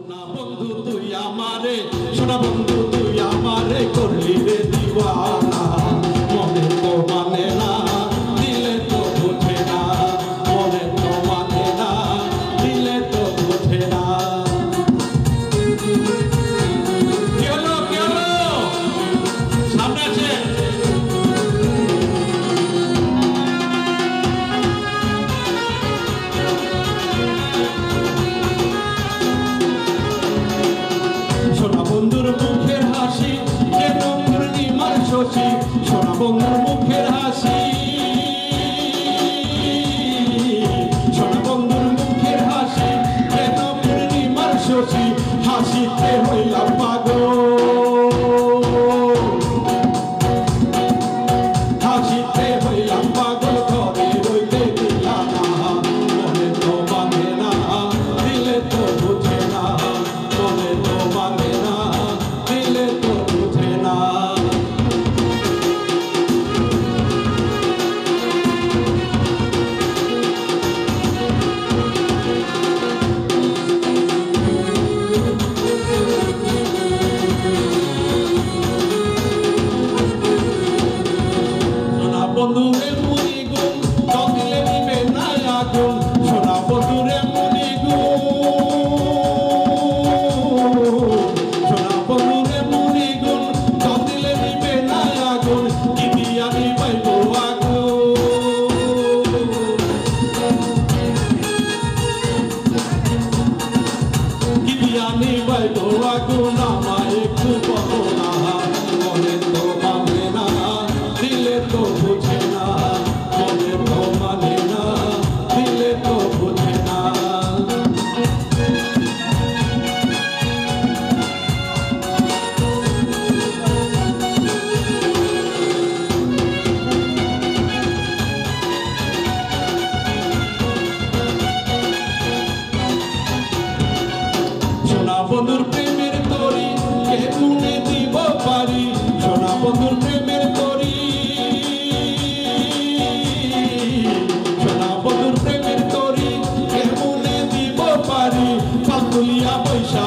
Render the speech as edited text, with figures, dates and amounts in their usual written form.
সোনা বন্ধু তুই আমারে, সোনা বন্ধু তুই আমারে করলি রে দিওয়ানা। মনে তো মানে না, দিলে তো বুঝে না, মনে তো মানে না, দিলে তো বুঝে না। কি হলো কি হলো? সামনে আছে সোনা বন্ধুর মুখের হাসি যেন পূর্ণিমার শশী, সোনা বন্ধুর মুখের হাসি, সোনা বন্ধুর মুখের হাসি যেন পূর্ণিমার শশী, হাসিতে হইলাম পাগল, হাসিতে হইলাম পাগল, ঘরে রইতে দিলাম না, মনে তো মানে না, দিলে তো বুঝে না, মনে তো মানে না, দিলে তো বুঝে না। সোনা বন্ধুরে মুনি গুণ দিলে নিবে না আগুন, সোনা বন্ধুরে মুনি গুণ, সোনা বন্ধুরে মুনি গুণ দিলে নিবে না আগুন, কি দিয়া নিবাইব আগুন, কি দিয়া নিবাইব আগুন, আমায় একটু বলো না, মনে তো মানে না, দিলে তো বুঝে না, মনে তো মানে না, দিলে তো বুঝে না। সোনা বন্ধুর প্রেমের তরি কে মনে দিব পারি, সোনা বন্ধুর প্রেমের তরি, সোনা বন্ধুর প্রেমের তরি কে মনে দিব পারি, পাতুলিয়া বৈশা